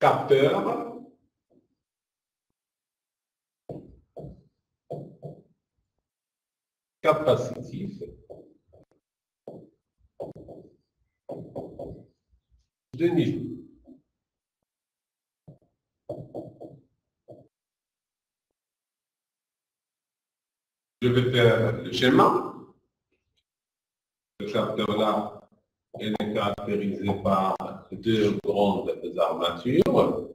capteur capacitif de niveau. Je vais faire le schéma. Le capteur-là, il est caractérisé par deux grandes armatures.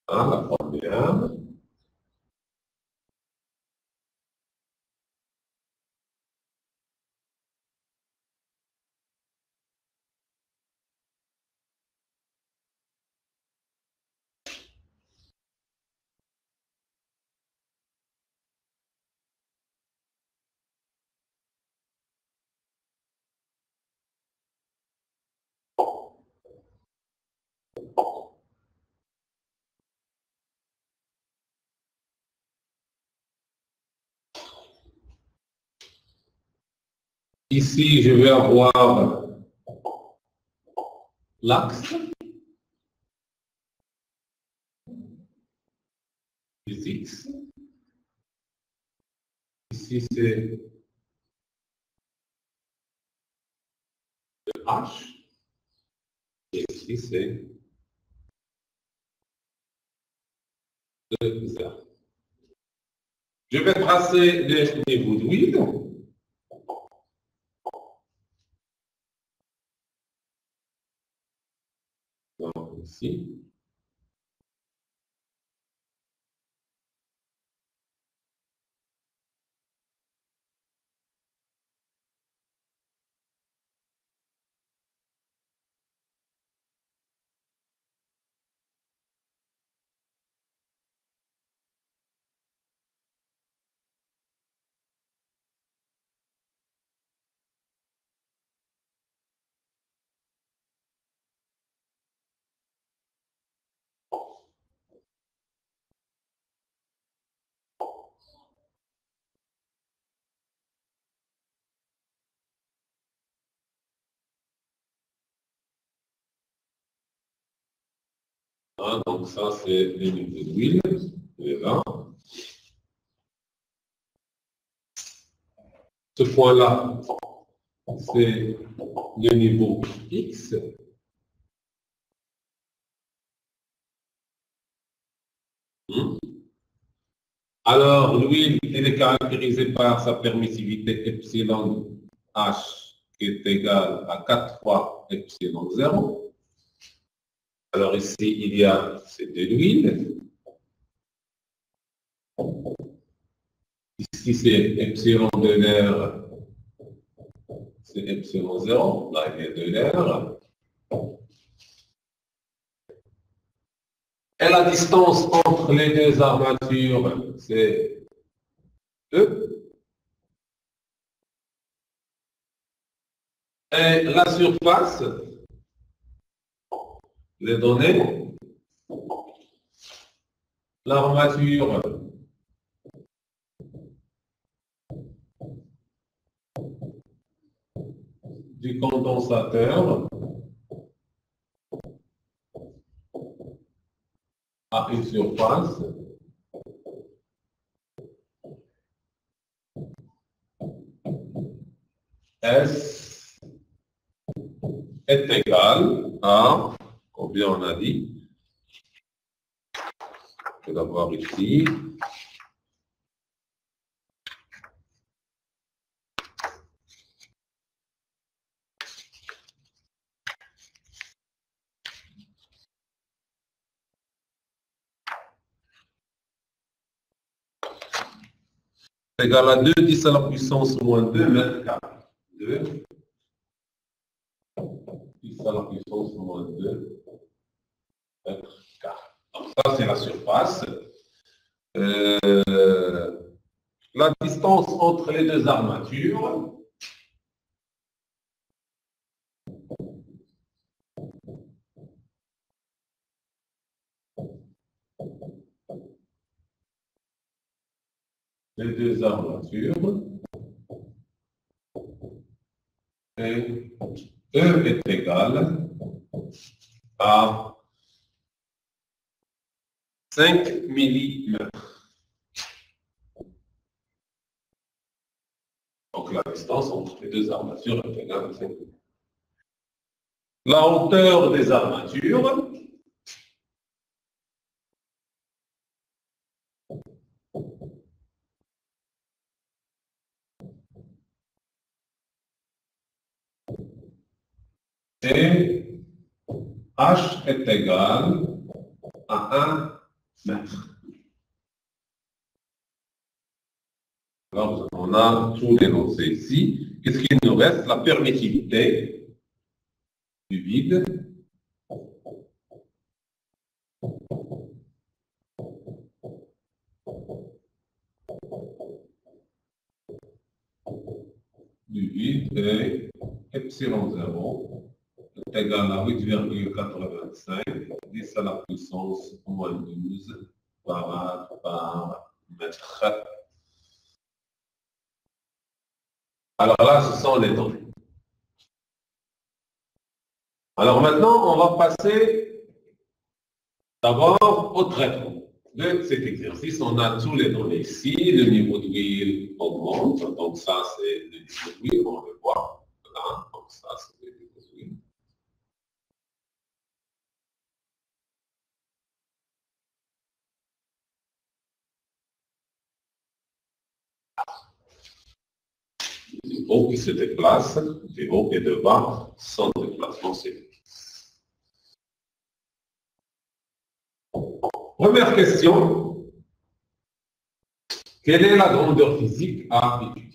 La première. Ici, je vais avoir l'axe du X. Ici, c'est le H. Et ici, c'est le Z. Je vais tracer les niveaux d'huile. Donc, ici. Donc ça, c'est les niveaux d'huile. Là. Ce point-là, c'est le niveau X. Alors, l'huile, elle est caractérisée par sa permissivité epsilon H qui est égale à 4 fois epsilon 0. Alors ici, il y a c'est de l'huile. Ici, c'est epsilon de l'air. C'est epsilon 0. Là, il y a de l'air. Et la distance entre les deux armatures, c'est E. Et la surface, les données, l'armature du condensateur a une surface S est égal à, combien on a dit? Je vais l'avoir ici. Égal à 2 10 à la puissance moins 2 mètres carrés. 2 10 à la puissance moins 2 mètres carrés. Donc ça, c'est la surface. La distance entre les deux armatures, et E est égal par 5 millimètres. Donc la distance entre les deux armatures est égale à 5 millimètres. La hauteur des armatures et H est égal à 1 mètre. Alors, on a tout énoncé ici. Qu'est-ce qu'il nous reste? La permittivité du vide. Du vide est epsilon 0 est égal à 8,85 10 à la puissance moins 12 farad par mètre. Alors là, ce sont les données. Alors maintenant, on va passer d'abord au traitement de cet exercice. On a tous les données ici. Le niveau de l'huile augmente. Donc ça, c'est le niveau de l'huile, on le voit. Voilà. Donc ça, c'est le niveau de l'huile. Du haut qui se déplace, du haut et de bas, sans déplacement, c'est première question. Quelle est la grandeur physique à étudier?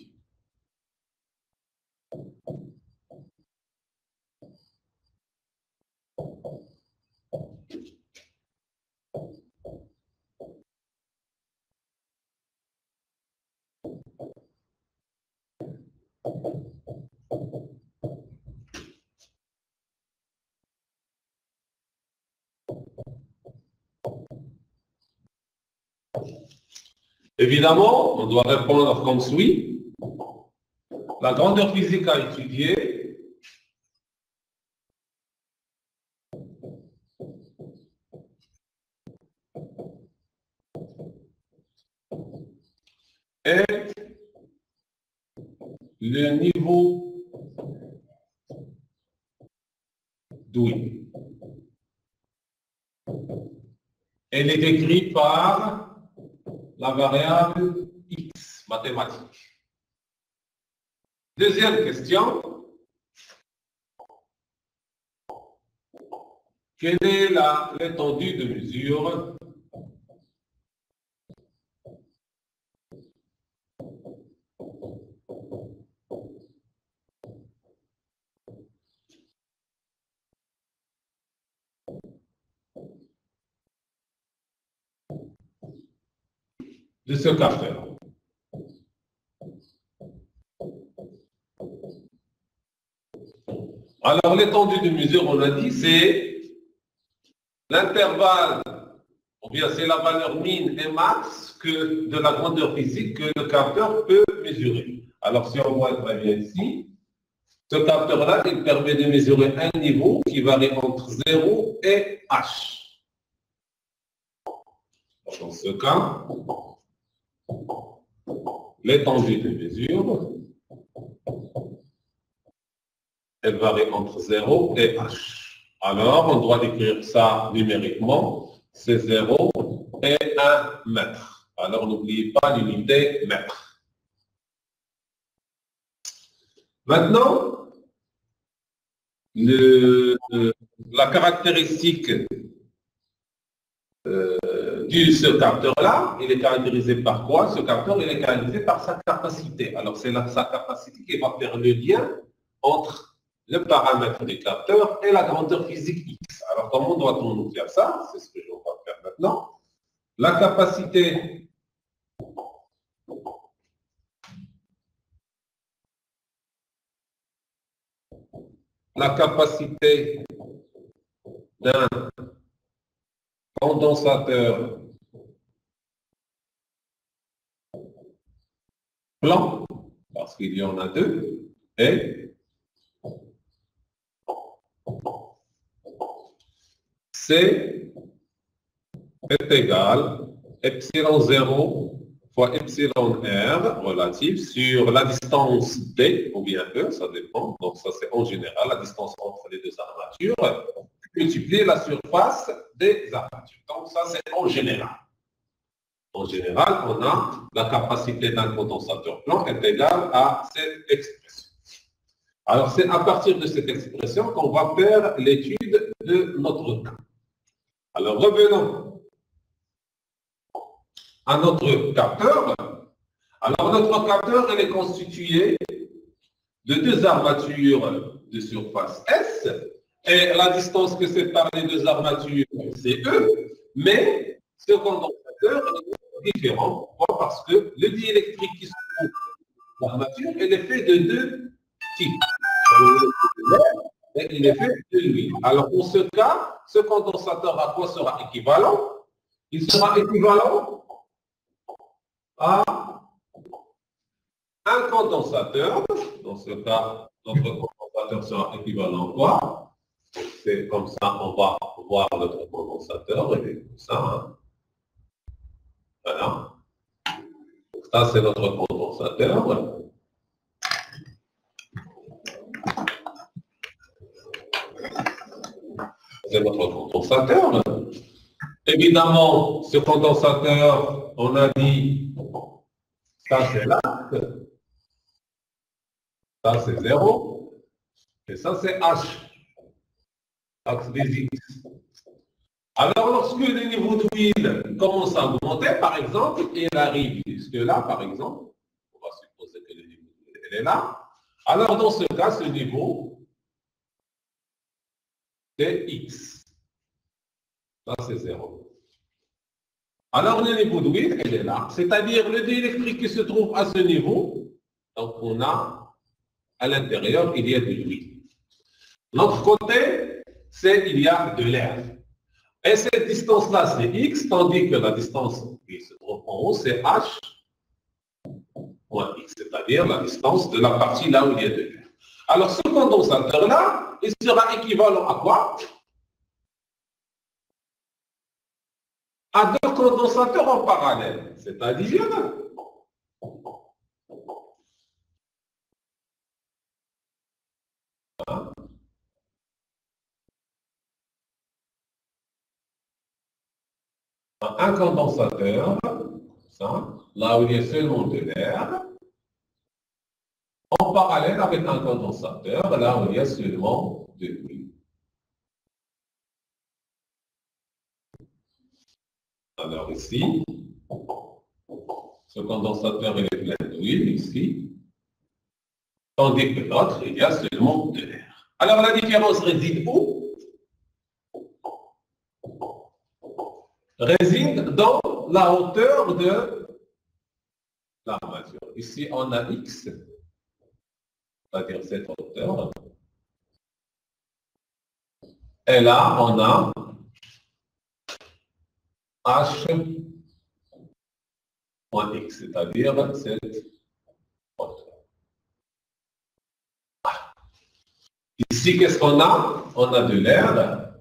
Évidemment, on doit répondre comme suit. La grandeur physique à étudier est le niveau d'ouïe. Elle est décrite par la variable x mathématique. Deuxième question. Quelle est l'étendue de mesure de ce capteur? Alors, l'étendue de mesure, on a dit, c'est l'intervalle, ou bien c'est la valeur min et max de la grandeur physique que le capteur peut mesurer. Alors, si on voit très bien ici, ce capteur-là, il permet de mesurer un niveau qui varie entre 0 et h. Dans ce cas, l'étendue de mesure, elle varie entre 0 et h. Alors, on doit écrire ça numériquement, c'est 0 et 1 mètre. Alors, n'oubliez pas l'unité mètre. Maintenant, la caractéristique ce capteur-là, il est caractérisé par quoi? Ce capteur, il est caractérisé par sa capacité. Alors, c'est sa capacité qui va faire le lien entre le paramètre du capteur et la grandeur physique X. Alors, comment doit-on nous faire ça? C'est ce que je vais faire maintenant. La capacité d'un condensateur plan, parce qu'il y en a deux, et C est égal epsilon 0 fois epsilon R relatif sur la distance D, ou bien E, ça dépend. Donc ça c'est en général la distance entre les deux armatures, multiplier la surface des armatures. Donc ça c'est en général. En général, on a la capacité d'un condensateur plan est égale à cette expression. Alors c'est à partir de cette expression qu'on va faire l'étude de notre cas. Alors revenons à notre capteur. Alors notre capteur, il est constitué de deux armatures de surface S, et la distance que sépare les deux armatures, c'est E, mais ce condensateur est différent. Pourquoi? Parce que le diélectrique qui se trouve dans l'armature, il est fait de deux types. Et il est fait de l'huile. Alors pour ce cas, ce condensateur à quoi sera équivalent? Il sera équivalent à un condensateur. Dans ce cas, notre condensateur sera équivalent à quoi? C'est comme ça, on va voir notre condensateur. Il est comme ça. Hein. Voilà. Donc ça, c'est notre condensateur. C'est notre condensateur. Évidemment, ce condensateur, on a dit, ça c'est l'axe, ça c'est 0, et ça c'est H, axe des X. Alors, lorsque le niveau d'huile commence à augmenter, par exemple, et il arrive jusque là, par exemple, on va supposer que le niveau d'huile est là, alors dans ce cas, ce niveau, c'est X. Ça, c'est 0. Alors, le niveau d'huile, il est là. C'est-à-dire, le diélectrique qui se trouve à ce niveau, donc on a, à l'intérieur, il y a de l'huile. L'autre côté, c'est il y a de l'air. Et cette distance-là, c'est X, tandis que la distance qui se trouve en haut, c'est H moins X, c'est-à-dire la distance de la partie là où il y a de l'air. Alors, ce condensateur-là, il sera équivalent à quoi? À deux condensateurs en parallèle, c'est-à-dire un condensateur, ça, là où il y a seulement de l'air, en parallèle avec un condensateur, là où il y a seulement de l'huile. Alors ici, ce condensateur est plein d'huile ici, tandis que l'autre, il y a seulement de l'air. Alors la différence réside où? Réside dans la hauteur de l'armature. Ici, on a X, c'est-à-dire cette hauteur. Et là, on a H moins X, c'est-à-dire cette hauteur. Ici, qu'est-ce qu'on a? On a de l'air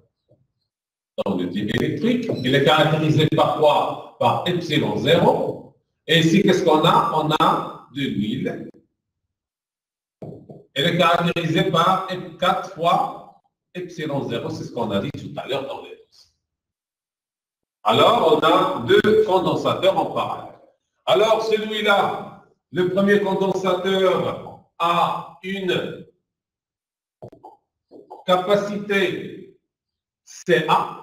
dans le type électrique. Il est caractérisé par quoi? Par epsilon 0. Et ici, qu'est-ce qu'on a? On a de l'huile. Elle est caractérisée par 4 fois epsilon 0. C'est ce qu'on a dit tout à l'heure dans les doses. Alors, on a deux condensateurs en parallèle. Alors, celui-là, le premier condensateur a une capacité CA,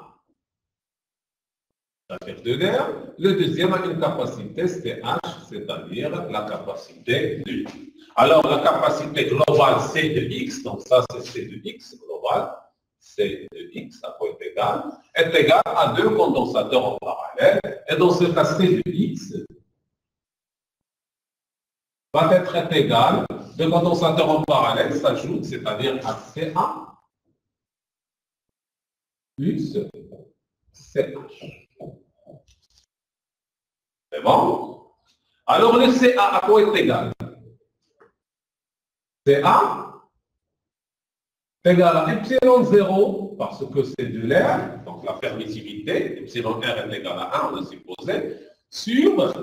c'est-à-dire de l'air. Le deuxième a une capacité CH, c'est-à-dire la capacité de l'huile. Alors, la capacité globale C de X, donc ça c'est C de X global, C de X à quoi est égal à deux condensateurs en parallèle. Et dans ce cas, C de X va être égal, deux condensateurs en parallèle s'ajoutent, c'est-à-dire à CA plus CH. C'est bon? Alors le CA à quoi est égal? CA est égal à epsilon 0 parce que c'est de l'air, donc donc la permissivité, epsilon R est égal à 1, on a supposé, sur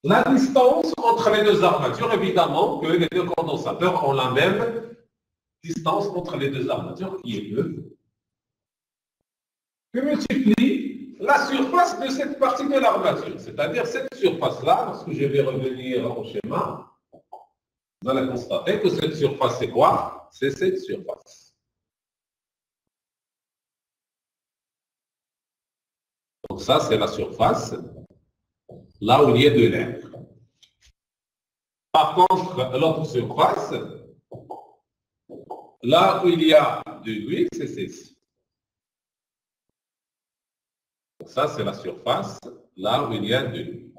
la distance entre les deux armatures. Évidemment que les deux condensateurs ont la même distance entre les deux armatures, qui est 2, que multiplie la surface de cette partie de l'armature. C'est-à-dire cette surface-là, lorsque je vais revenir au schéma, vous allez constater que cette surface, c'est quoi? C'est cette surface. Donc ça, c'est la surface, là où il y a de l'air. Par contre, l'autre surface, là où il y a de l'huile, c'est celle-ci. Ça, c'est la surface, là où il y a de l'huile.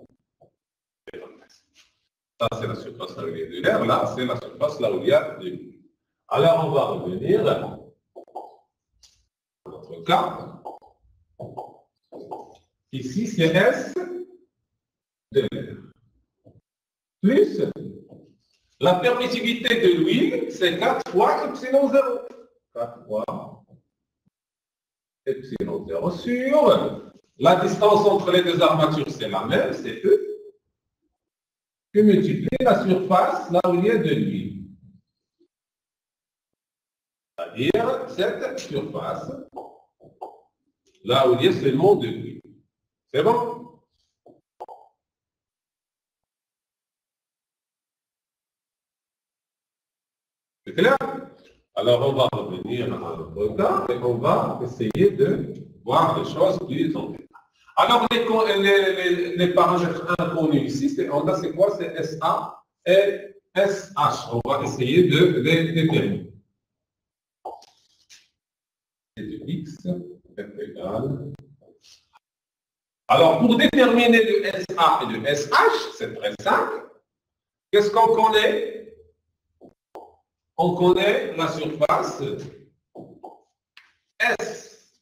Ça, c'est la surface là où il y a de l'air. Là, c'est la surface là où il y a de l'huile. Alors, on va revenir à notre cas. Ici, c'est S de l'air. Plus la permissivité de l'huile, c'est 4 fois epsilon 0. 4 fois epsilon 0 sur la distance entre les deux armatures, c'est la même, c'est E, que multiplier la surface là où il y a de l'huile. C'est-à-dire cette surface là où il y a seulement de l'huile. C'est bon? C'est clair? Alors, on va revenir à notre cas et on va essayer de voir les choses plus en détail. Alors, les paramètres inconnus ici, c'est quoi? C'est SA et SH. On va essayer de les déterminer. Et de X est égal. Alors, pour déterminer le SA et le SH, c'est très simple. Qu'est-ce qu'on connaît? On connaît la surface S.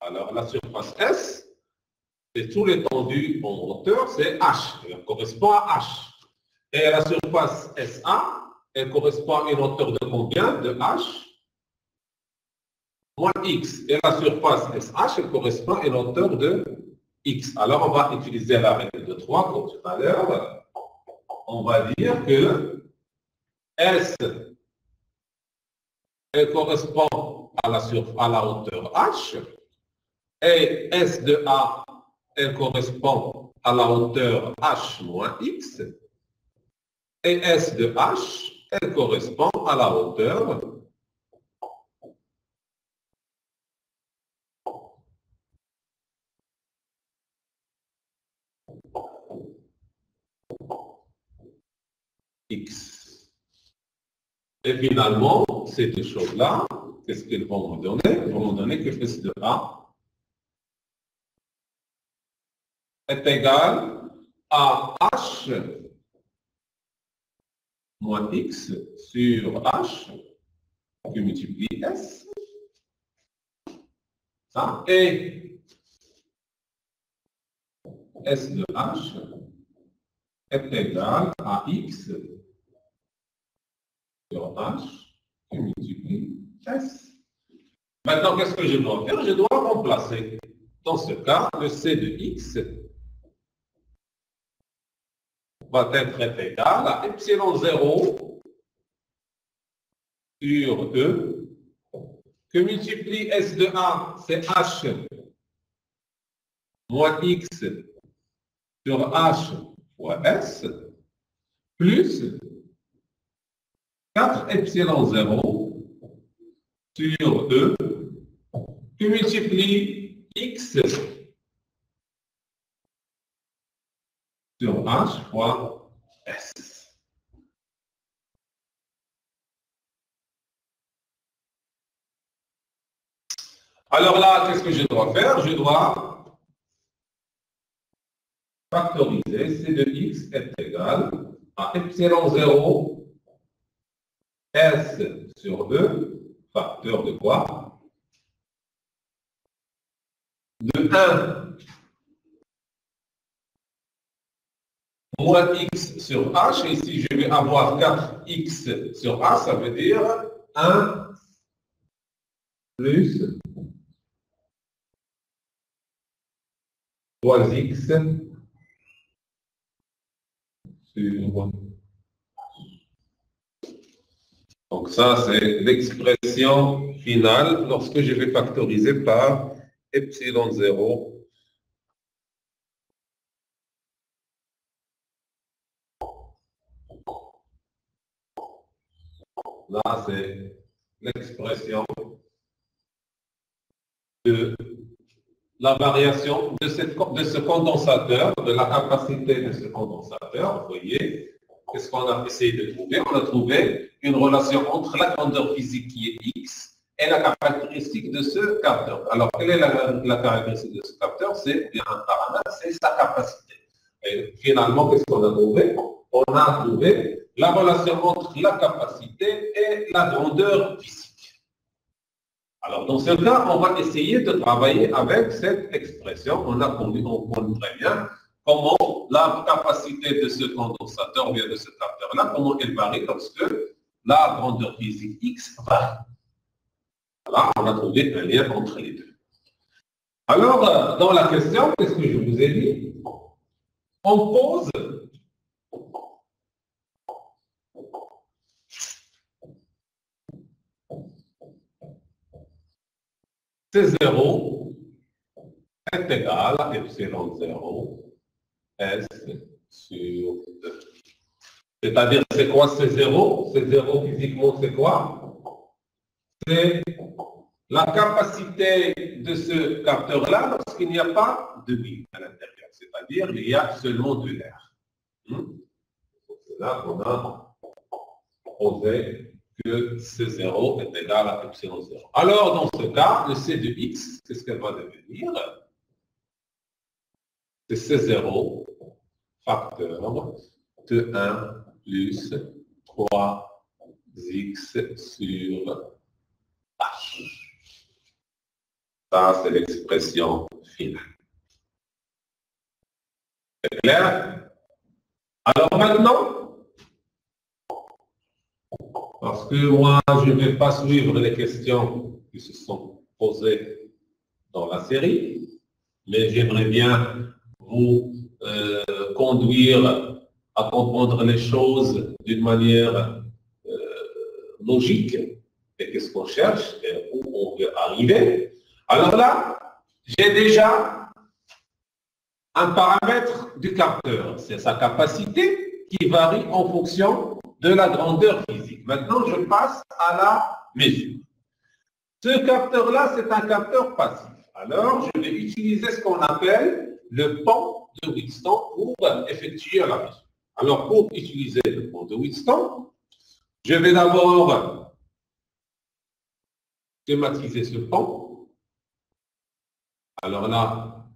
Alors, la surface S, c'est tout l'étendue en hauteur, c'est H. Elle correspond à H. Et la surface SA, elle correspond à une hauteur de combien? De H moins X. Et la surface SH, elle correspond à une hauteur de X. Alors, on va utiliser la règle de 3 comme tout à l'heure. On va dire que S, elle correspond à la hauteur H, et S de A, elle correspond à la hauteur H moins X, et S de H, elle correspond à la hauteur X. Et finalement, ces deux choses-là, qu'est-ce qu'elles vont me donner? Elles vont me donner que S de A est égal à H moins X sur H qui multiplie S. Ça, et S de H est égal à X sur H qui multiplie S. Maintenant, qu'est-ce que je dois faire? Je dois remplacer, dans ce cas, le C de X va être égal à epsilon 0 sur E, que multiplie S de A, c'est H moins X sur H fois S, plus 4 epsilon 0 sur E, qui multiplie X sur H fois S. Alors là, qu'est-ce que je dois faire? Je dois factoriser C de X est égal à epsilon 0 S sur E, facteur de quoi? De 1 moins X sur H, et ici je vais avoir 4X sur A, ça veut dire 1 plus 3x sur... Donc ça, c'est l'expression finale lorsque je vais factoriser par epsilon 0. Là, c'est l'expression de la variation de ce condensateur, de la capacité de ce condensateur. Vous voyez, qu'est-ce qu'on a essayé de trouver? On a trouvé une relation entre la grandeur physique qui est x et la caractéristique de ce capteur. Alors, quelle est la caractéristique de ce capteur? C'est bien un paramètre, c'est sa capacité. Et finalement, qu'est-ce qu'on a trouvé? On a trouvé la relation entre la capacité et la grandeur physique. Alors, dans ce cas, on va essayer de travailler avec cette expression. On connaît très bien comment la capacité de ce condensateur, ou bien de ce capteur-là, comment elle varie lorsque la grandeur physique x varie. Là, on a trouvé un lien entre les deux. Alors, dans la question, qu'est-ce que je vous ai dit? On pose C0 est égal à epsilon 0 S sur 2. C'est-à-dire, c'est quoi C0? C0, physiquement, c'est quoi? C'est la capacité de ce capteur-là lorsqu'il n'y a pas de bille à l'intérieur. C'est-à-dire, il y a seulement de l'air. C'est là qu'on a prouvé que C0 est égal à epsilon 0. Alors, dans ce cas, le C de x, qu'est-ce qu'elle va devenir? C'est C0 facteur de 1 plus 3x sur h. Ça, c'est l'expression finale. C'est clair? Alors maintenant, parce que moi, je ne vais pas suivre les questions qui se sont posées dans la série, mais j'aimerais bien vous conduire à comprendre les choses d'une manière logique, et qu'est-ce qu'on cherche, et où on veut arriver. Alors là, j'ai déjà un paramètre du capteur, c'est sa capacité qui varie en fonction de la grandeur physique. Maintenant, je passe à la mesure. Ce capteur-là, c'est un capteur passif. Alors, je vais utiliser ce qu'on appelle le pont de Wheatstone pour effectuer la mesure. Alors, pour utiliser le pont de Wheatstone, je vais d'abord schématiser ce pont. Alors là,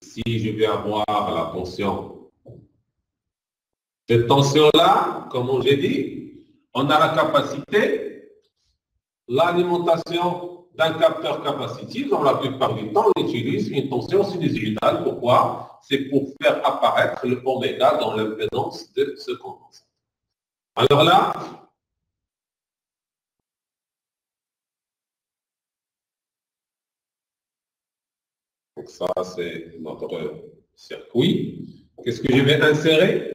si je vais avoir la tension, cette tension-là, comme j'ai dit, on a la capacité, l'alimentation d'un capteur capacitif. Dans la plupart du temps, on utilise une tension sinusoïdale. Pourquoi? C'est pour faire apparaître le oméga dans l'impédance de ce condensateur. Alors là, donc ça c'est notre circuit. Qu'est-ce que je vais insérer?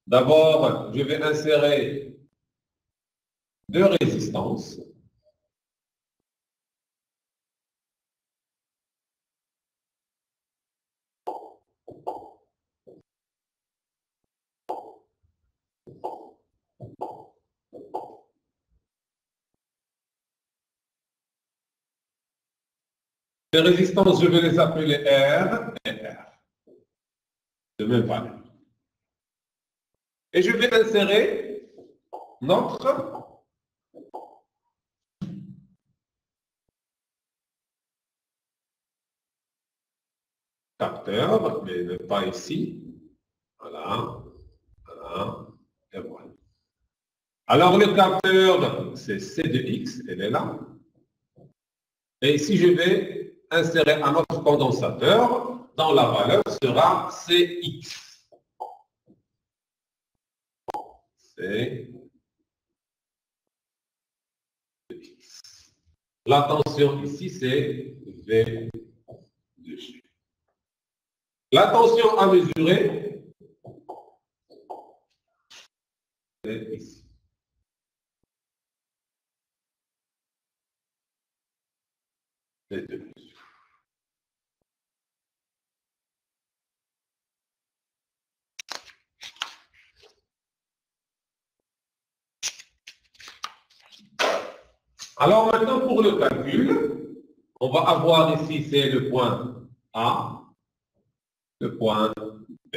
D'abord, je vais insérer deux résistances. Les résistances, je vais les appeler R et R. De même valeur. Et je vais insérer notre capteur, mais pas ici. Voilà, voilà, et voilà. Alors le capteur, c'est C de X, elle est là. Et ici, je vais insérer un autre condensateur dont la valeur sera Cx. C de X. La tension ici, c'est V de G. La tension à mesurer, c'est ici. Les deux mesures. Alors maintenant, pour le calcul, on va avoir ici, c'est le point A, le point B.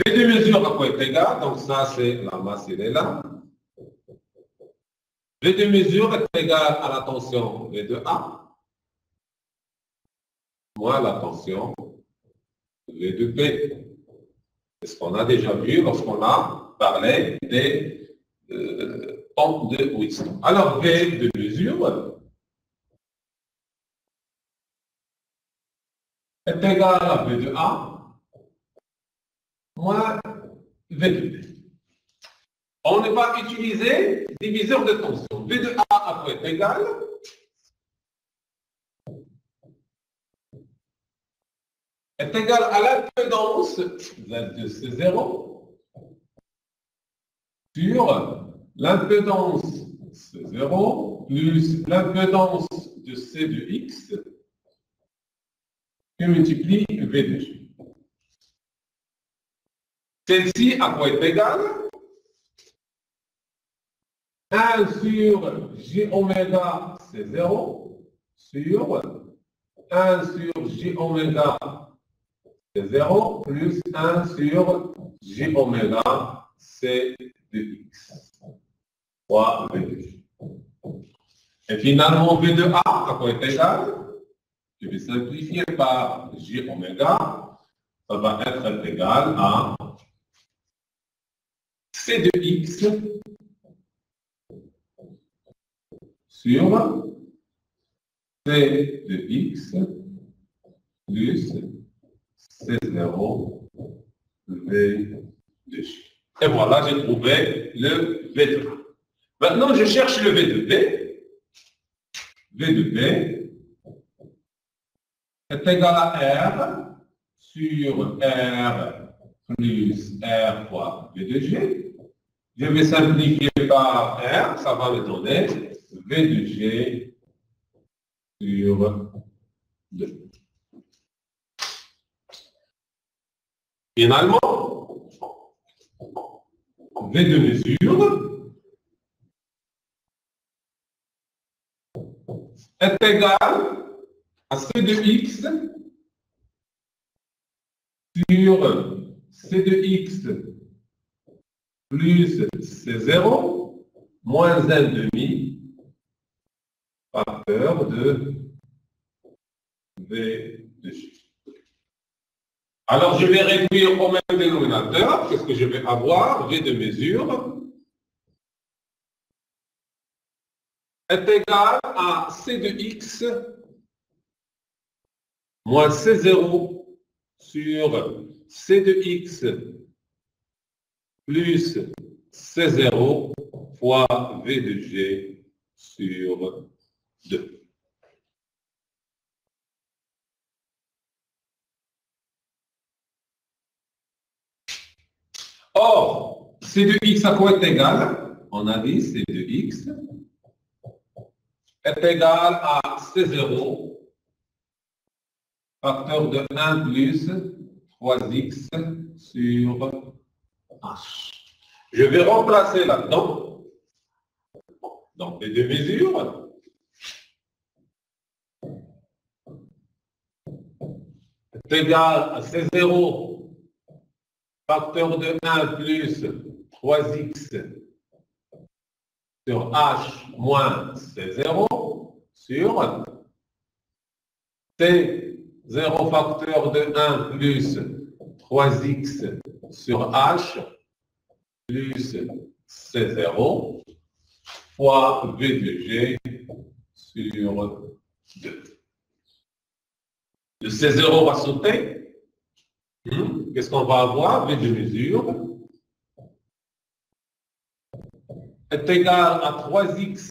Les deux mesures à quoi est égal, donc ça c'est la masse, elle est là. Les deux mesures est égales à la tension V de A, moins la tension V de B. C'est ce qu'on a déjà vu lorsqu'on a parlé des pompes de Wheatstone. Alors V de mesure est égal à V de A moins V de B. On ne va utiliser diviseur de tension. V de A à quoi est égal est égal à l'impédance Z de C0 sur l'impédance C0 plus l'impédance de C de X que multiplie V de G. Celle-ci à quoi est égale 1 sur J oméga C0 sur 1 sur J oméga C0 plus 1 sur J oméga C de X fois V de G. Et finalement, V de A à quoi est égal? Je vais simplifier par J oméga. Ça va être égal à C de X sur C de X plus C0 V de G. Et voilà, j'ai trouvé le V de A. Maintenant, je cherche le V de B. V de B est égal à R sur R plus R fois V de G. Je vais simplifier par R, ça va me donner V de G sur 2. Finalement, V de mesure est égal à C de X sur C de X plus C0 moins 1,5 facteur de V de G. Alors, je vais réduire au même dénominateur. Qu'est-ce que je vais avoir? V de mesure est égal à C de X moins C0 sur C de X plus C0 fois V de G sur 2. Or, C de X à quoi est égal? On a dit C de X est égal à C0 facteur de 1 plus 3x sur H. Je vais remplacer là-dedans. Donc, les deux mesures. Est égal à C0 facteur de 1 plus 3x sur H moins C0 sur C0 facteur de 1 plus 3x sur H plus C0 fois V de G sur 2. Le C0 va sauter. Qu'est-ce qu'on va avoir? V de mesure est égal à 3x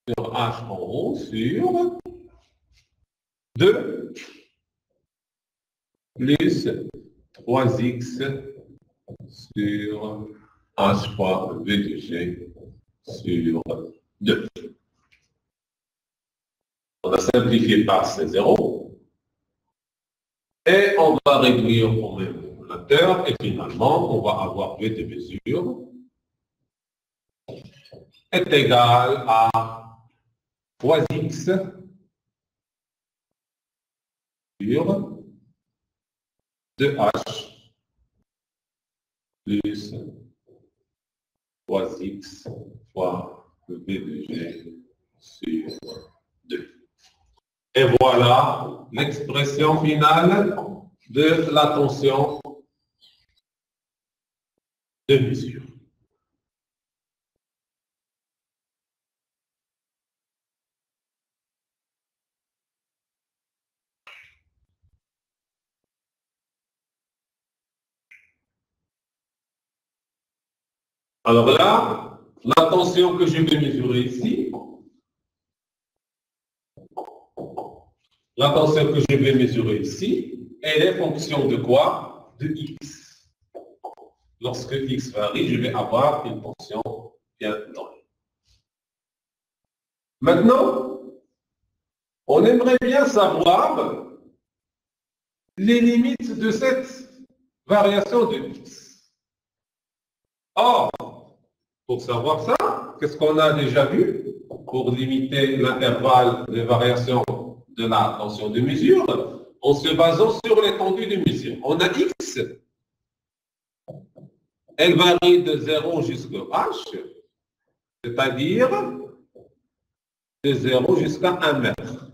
sur h en haut sur 2 plus 3x sur h fois v de g sur 2. On a simplifié par ces 0. Et on va réduire au même dénominateur. Et finalement, on va avoir v de mesure est égal à 3x sur 2h plus 3x fois v de g sur 2. Et voilà l'expression finale de la tension de mesure. Alors là, la tension que je vais mesurer ici, elle est fonction de quoi? De x. Lorsque x varie, je vais avoir une tension bien donnée. Maintenant, on aimerait bien savoir les limites de cette variation de x. Or, pour savoir ça, qu'est-ce qu'on a déjà vu pour limiter l'intervalle de variation de la tension de mesure en se basant sur l'étendue de mesure? On a x, elle varie de 0 jusqu'à h, c'est-à-dire de 0 jusqu'à 1 mètre.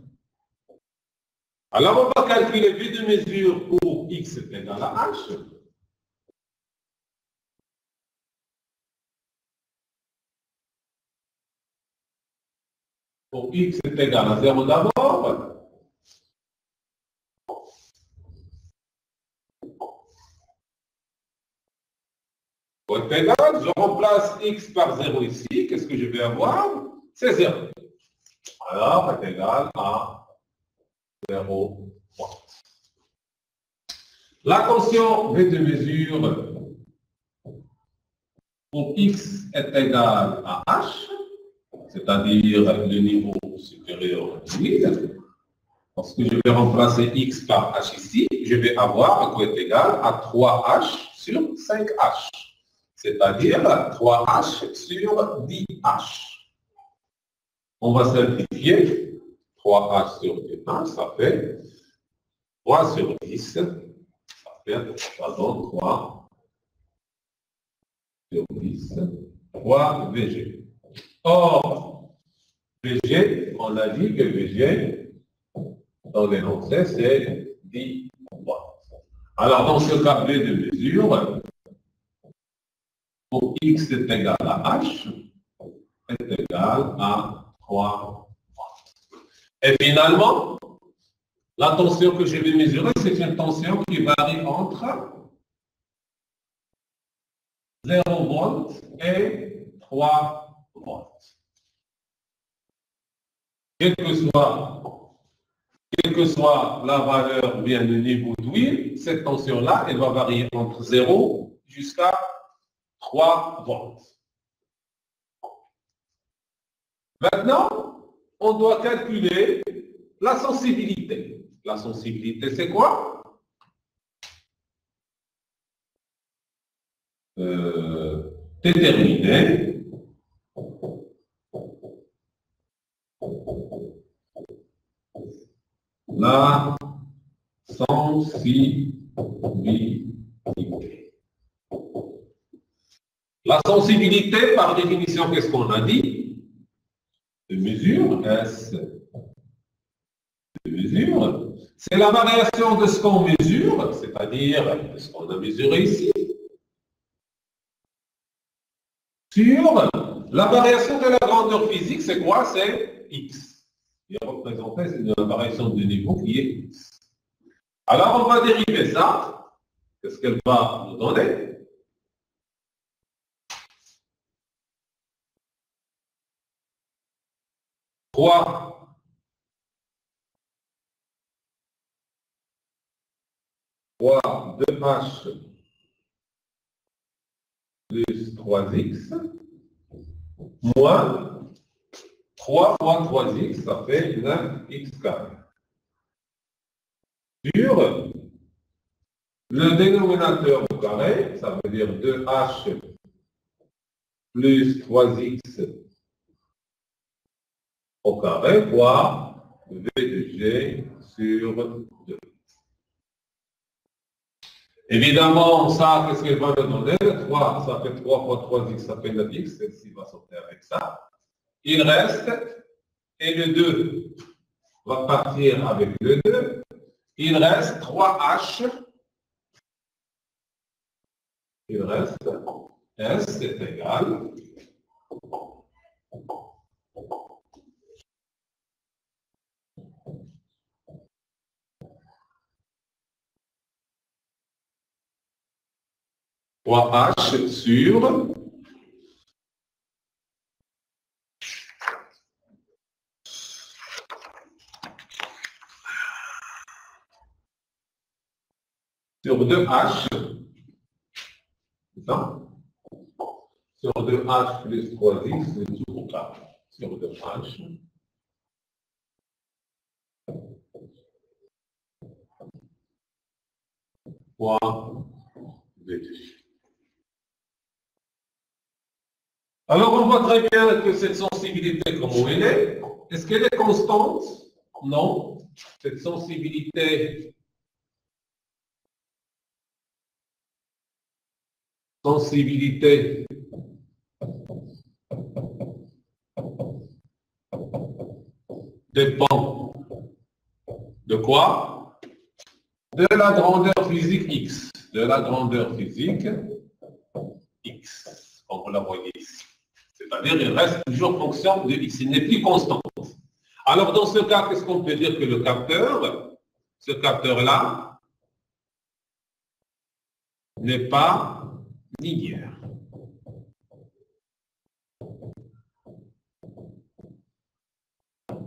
Alors, on va calculer v de mesure pour x est égal à h. Pour x est égal à 0 d'abord. Pour est égal, je remplace x par 0 ici. Qu'est-ce que je vais avoir? C'est 0. Alors, est égal à 0 volt. La tension V de mesure pour x est égal à h, c'est-à-dire le niveau supérieur de l'huile. Lorsque je vais remplacer x par h ici, je vais avoir quoi est égal à 3h sur 5h, c'est-à-dire 3h sur 10h. On va simplifier. 3h sur 10h, ça fait 3 sur 10, ça fait, pardon, 3 sur 10, 3 VG. Or, VG, on a dit que VG, dans l'énoncé, c'est 10 watts. Alors, dans ce cas, V de mesure, pour X est égal à H, est égal à 3 watts. Et finalement, la tension que je vais mesurer, c'est une tension qui varie entre 0 volts et 3 volts. Quelle que soit la valeur ou bien le niveau d'huile, cette tension-là, elle va varier entre 0 jusqu'à 3 volts. Maintenant, on doit calculer la sensibilité. La sensibilité, c'est quoi? Déterminer la sensibilité. La sensibilité, par définition, qu'est-ce qu'on a dit? De mesure, S de mesure, c'est la variation de ce qu'on mesure, c'est-à-dire de ce qu'on a mesuré ici, sur la variation de la grandeur physique, c'est quoi? C'est X. Il est représenté, c'est la variation de niveau qui est X. Alors, on va dériver ça. Qu'est-ce qu'elle va nous donner? 3 2h plus 3x moins 3 fois 3x, ça fait 9x carré. Sur le dénominateur au carré, ça veut dire 2h plus 3x au carré fois v de g sur 2. Évidemment, ça, qu'est-ce qu'elle va me donner? 3, ça fait 3 fois 3x, ça fait 9x. Celle-ci va sortir avec ça. Il reste, et le 2 va partir avec le 2. Il reste 3h. Il reste S est égal H sur 2h, c'est ça? Sur 2h plus 3x, c'est toujours là. Sur 2h. Fois v de g. Alors, on voit très bien que cette sensibilité, comment elle est? Est-ce qu'elle est constante? Non. Cette sensibilité dépend de quoi? De la grandeur physique x. De la grandeur physique x, comme vous la voyez ici. C'est-à-dire qu'il reste toujours fonction de x. Il n'est plus constant. Alors, dans ce cas, qu'est-ce qu'on peut dire que le capteur, ce capteur-là, n'est pas linéaire.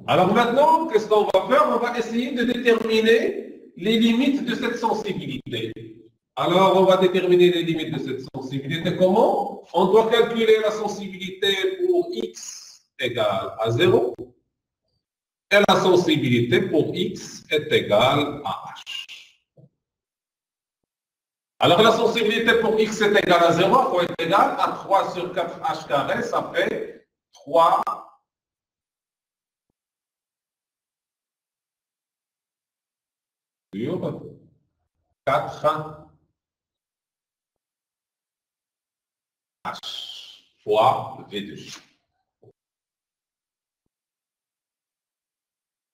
Alors maintenant, qu'est-ce qu'on va faire? On va essayer de déterminer les limites de cette sensibilité. Alors, on va déterminer les limites de cette sensibilité. Comment? On doit calculer la sensibilité pour x égale à 0 et la sensibilité pour x est égale à h. Alors, la sensibilité pour x est égale à 0, il faut être égal à 3 sur 4h carré, ça fait 3 sur 4h fois v de g.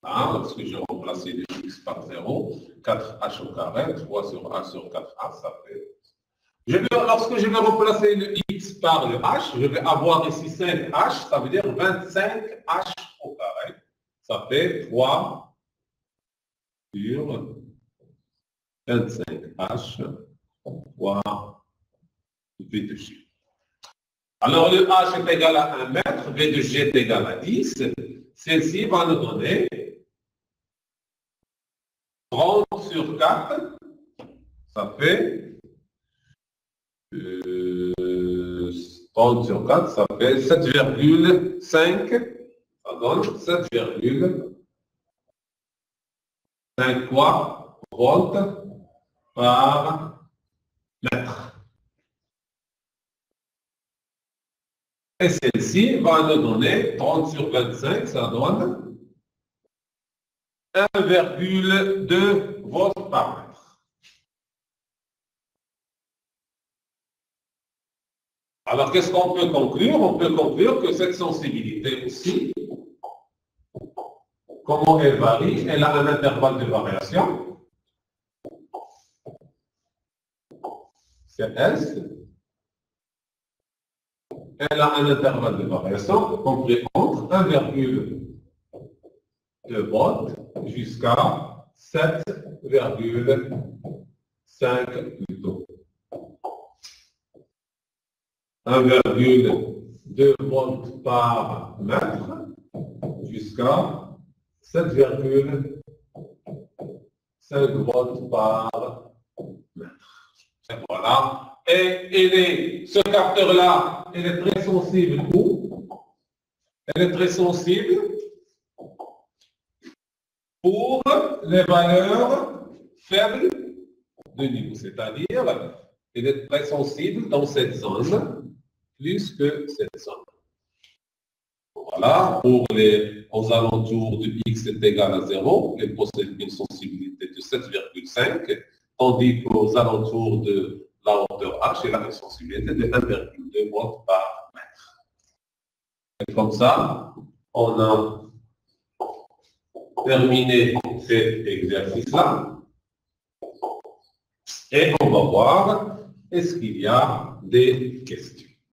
Lorsque je remplace les x par 0, 4h au carré, 3 sur h sur 4h, ça fait... lorsque je vais remplacer le x par le h, je vais avoir ici 5h, ça veut dire 25h au carré. Ça fait 3 sur 25h fois v de g. Alors, le h est égal à 1 mètre, v de g est égal à 10. Celle-ci va nous donner 30 sur 4, ça fait 30 sur 4, ça fait 7,5, ça donne 7,5 quoi volts par mètre. Et celle-ci va nous donner 30 sur 25, ça donne 1,2 volts par mètre. Alors, qu'est-ce qu'on peut conclure? On peut conclure que cette sensibilité aussi, comment elle varie, elle a un intervalle de variation. C'est S. Elle a un intervalle de variation compris entre 1,2 volts jusqu'à 7,5 plutôt. 1,2 volts par mètre jusqu'à 7,5 volts par mètre. Et voilà. Et ce capteur-là, il est très sensible où? Elle est très sensible pour les valeurs faibles de niveau, c'est-à-dire il est très sensible dans cette zone, plus que cette zone. Voilà, aux alentours de x est égal à 0, il possède une sensibilité de 7,5, tandis qu'aux alentours de la hauteur h, il a une sensibilité de 1,2 volts par mètre. Et comme ça, on a terminé cet exercice-là. Et on va voir, est-ce qu'il y a des questions?